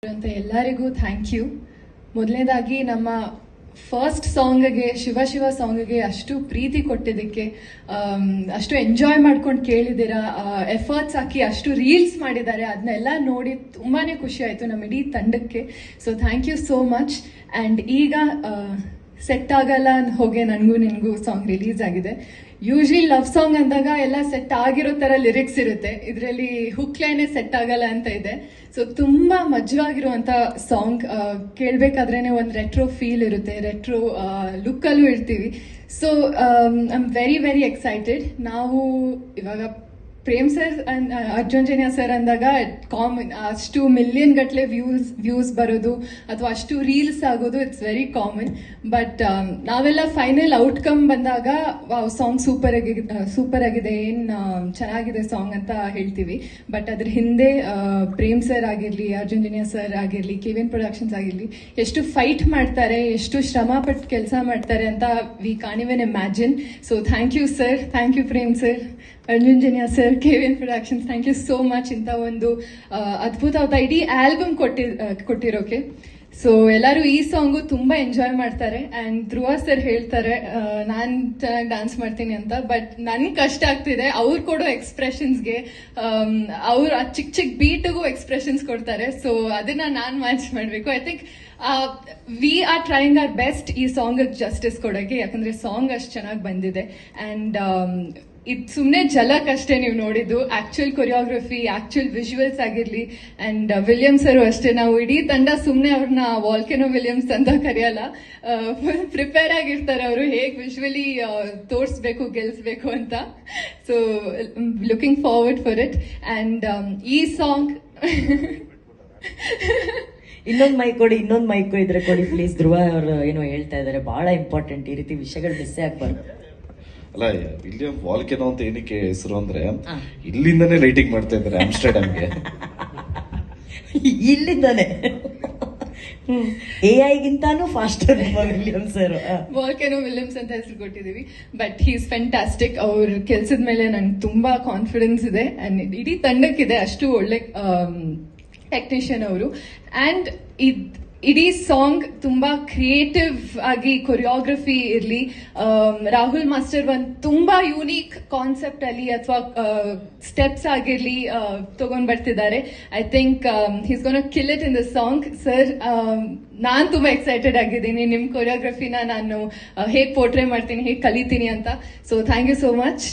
ಅಂತ ಎಲ್ಲರಿಗೂ thank you. ಮೊದಲನೇದಾಗಿ ನಮ್ಮ ಫಸ್ಟ್ ಸಾಂಗ್ಗೆ ಶಿವ ಶಿವ ಸಾಂಗ್ಗೆ ಅಷ್ಟು ಪ್ರೀತಿ ಕೊಟ್ಟಿದ್ದಕ್ಕೆ, ಅಷ್ಟು ಎಂಜಾಯ್ ಮಾಡ್ಕೊಂಡು ಕೇಳಿದ್ದೀರಾ, ಎಫರ್ಟ್ಸ್ ಹಾಕಿ ಅಷ್ಟು ರೀಲ್ಸ್ ಮಾಡಿದ್ದಾರೆ, ಅದನ್ನೆಲ್ಲ ನೋಡಿ ತುಂಬಾನೇ ಖುಷಿ ಆಯಿತು ನಮ್ಮ ಇಡೀ ತಂಡಕ್ಕೆ. So thank you so much. And ಈಗ ಸೆಟ್ ಆಗಲ್ಲ ಹೋಗೆ ನನಗೂ ನಿನಗೂ ಸಾಂಗ್ ರಿಲೀಸ್ ಆಗಿದೆ. ಯೂಶ್ವಲಿ ಲವ್ ಸಾಂಗ್ ಅಂದಾಗ ಎಲ್ಲ ಸೆಟ್ ಆಗಿರೋ ಥರ ಲಿರಿಕ್ಸ್ ಇರುತ್ತೆ, ಇದರಲ್ಲಿ ಹುಕ್ ಲೈನೇ ಸೆಟ್ ಆಗಲ್ಲ ಅಂತ ಇದೆ. ಸೊ ತುಂಬ ಮಜವಾಗಿರುವಂಥ ಸಾಂಗ್, ಕೇಳಬೇಕಾದ್ರೇನೆ ಒಂದು ರೆಟ್ರೋ ಫೀಲ್ ಇರುತ್ತೆ, ರೆಟ್ರೋ ಲುಕ್ಕಲ್ಲೂ ಇರ್ತೀವಿ. So I am very very excited. ನಾವು ಇವಾಗ ಪ್ರೇಮ್ ಸರ್ ಅರ್ಜುನ್ ಜನ್ಯ ಸರ್ ಅಂದಾಗ ಕಾಮನ್, ಅಷ್ಟು ಮಿಲಿಯನ್ ಗಟ್ಟಲೆ ವ್ಯೂಸ್ ಬರೋದು ಅಥವಾ ಅಷ್ಟು ರೀಲ್ಸ್ ಆಗೋದು ಇಟ್ಸ್ ವೆರಿ ಕಾಮನ್. ಬಟ್ ನಾವೆಲ್ಲ ಫೈನಲ್ ಔಟ್ಕಮ್ ಬಂದಾಗ ಸಾಂಗ್ ಸೂಪರ್ ಆಗಿದೆ, ಏನು ಚೆನ್ನಾಗಿದೆ ಸಾಂಗ್ ಅಂತ ಹೇಳ್ತೀವಿ. ಬಟ್ ಅದ್ರ ಹಿಂದೆ ಪ್ರೇಮ್ ಸರ್ ಆಗಿರಲಿ, ಅರ್ಜುನ್ ಜನ್ಯ ಸರ್ ಆಗಿರಲಿ, ಕೆವಿನ್ ಪ್ರೊಡಕ್ಷನ್ಸ್ ಆಗಿರಲಿ, ಎಷ್ಟು ಫೈಟ್ ಮಾಡ್ತಾರೆ, ಎಷ್ಟು ಶ್ರಮ ಪಟ್ಟು ಕೆಲಸ ಮಾಡ್ತಾರೆ ಅಂತ we can even imagine. So thank you sir, thank you Prem sir, Arjun Janya sir, Kevin productions, thank you so much ಇಂಥ ಒಂದು ಅದ್ಭುತವಾದ ಇಡೀ ಆಲ್ಬಮ್ ಕೊಟ್ಟಿರೋಕೆ. ಸೊ ಎಲ್ಲರೂ ಈ ಸಾಂಗು ತುಂಬಾ ಎಂಜಾಯ್ ಮಾಡ್ತಾರೆ. ಆ್ಯಂಡ್ ಧ್ರುವ ಸರ್ ಹೇಳ್ತಾರೆ ನಾನು ಚೆನ್ನಾಗಿ ಡ್ಯಾನ್ಸ್ ಮಾಡ್ತೀನಿ ಅಂತ, ಬಟ್ ನನ್ಗೆ ಕಷ್ಟ ಆಗ್ತಿದೆ ಅವ್ರು ಕೊಡೋ ಎಕ್ಸ್ಪ್ರೆಷನ್ಸ್ಗೆ. ಅವ್ರು ಆ ಚಿಕ್ಕ ಚಿಕ್ಕ ಬೀಟ್ಗೂ ಎಕ್ಸ್ಪ್ರೆಷನ್ಸ್ ಕೊಡ್ತಾರೆ, ಸೊ ಅದನ್ನ ನಾನು ಮ್ಯಾಚ್ ಮಾಡಬೇಕು. I think we are trying hour best ಈ ಸಾಂಗ್ ಜಸ್ಟಿಸ್ ಕೊಡೋಕ್ಕೆ, ಯಾಕಂದ್ರೆ ಸಾಂಗ್ ಅಷ್ಟು ಚೆನ್ನಾಗಿ ಬಂದಿದೆ. ಆ್ಯಂಡ್ ಇದು ಸುಮ್ಮನೆ ಝಲಕ್ ಅಷ್ಟೇ ನೀವು ನೋಡಿದ್ದು, ಆಕ್ಚುಯಲ್ ಕೊರಿಯೋಗ್ರಫಿ, ಆಕ್ಚುಯಲ್ ವಿಜುವಲ್ಸ್ ಆಗಿರ್ಲಿ. ಅಂಡ್ ವಿಲಿಯಮ್ಸ್ ಅವರು ಅಷ್ಟೇ, ನಾವು ಇಡೀ ತಂಡ ಸುಮ್ಮನೆ ಅವ್ರನ್ನ ವಾಲ್ಕೆನೋ ವಿಲಿಯಮ್ಸ್ ಅಂತ ಕರೆಯಲ್ಲ, ಫುಲ್ ಪ್ರಿಪೇರ್ ಆಗಿರ್ತಾರೆ ಅವರು, ಹೇಗೆ ವಿಜುವಲಿ ತೋರಿಸ್ಬೇಕು, ಗೆಲ್ಸ್ಬೇಕು ಅಂತ. So looking forward for it. And ಈ ಸಾಂಗ್ ಇನ್ನೊಂದು ಮೈಕ್ ಇದ್ರೆ ಕೊಡಿ ಪ್ಲೀಸ್. ಧ್ರುವ ಅವರು ಏನೋ ಹೇಳ್ತಾ ಇದಾರೆ, ಬಹಳ ಇಂಪಾರ್ಟೆಂಟ್, ಈ ರೀತಿ ವಿಷಯಗಳು ಮಿಸ್ ಆಗ್ಬಾರ್ದು. ಅಲ್ಲ, ವಿಲಿಯಂ ವಾಲ್ಕೆನೋ ಅಂತ ಏನಕ್ಕೆ ಹೆಸರು ಅಂದ್ರೆ ಇಲ್ಲಿಂದಾನೇ ಲೈಟಿಂಗ್ ಮಾಡ್ತಾ ಇದ್ದಾರೆ ಆಮ್ಸ್ಟರ್ಡ್ಯಾಮ್ಗೆ. ಇಲ್ಲಿಂದಾನೆ AI ಗಿಂತಾನು faster William sir. Volcano Williams ಅಂತ ಹೆಸರು ಕೊಟ್ಟಿದೀವಿ. But he is fantastic. ಅವ್ರ ಕೆಲ್ಸದ ಮೇಲೆ ನಂಗೆ ತುಂಬಾ ಕಾನ್ಫಿಡೆನ್ಸ್ ಇದೆ, ಅಂಡ್ ಇಡೀ ತಂಡಕ್ಕಿದೆ, ಅಷ್ಟು ಒಳ್ಳೆ ಟೆಕ್ನಿಷಿಯನ್ ಅವರು. ಅಂಡ್ ಇಡೀ ಸಾಂಗ್ ತುಂಬಾ ಕ್ರಿಯೇಟಿವ್ ಆಗಿ ಕೊರಿಯೋಗ್ರಫಿ ಇರಲಿ, ರಾಹುಲ್ ಮಾಸ್ಟರ್ ಒಂದು ತುಂಬಾ ಯೂನಿಕ್ ಕಾನ್ಸೆಪ್ಟ್ ಅಲ್ಲಿ ಅಥವಾ ಸ್ಟೆಪ್ಸ್ ಆಗಿರ್ಲಿ ತಗೊಂಡ್ ಬರ್ತಿದ್ದಾರೆ. I think he's gonna kill it in the song. Sir, ನಾನ್ ತುಂಬಾ ಎಕ್ಸೈಟೆಡ್ ಆಗಿದ್ದೀನಿ, ನಿಮ್ ಕೊರಿಯೋಗ್ರಫಿನ ನಾನು ಹೇಗೆ ಪೋರ್ಟ್ರೇ ಮಾಡ್ತೀನಿ, ಹೇಗೆ ಕಲಿತೀನಿ ಅಂತ. So thank you so much.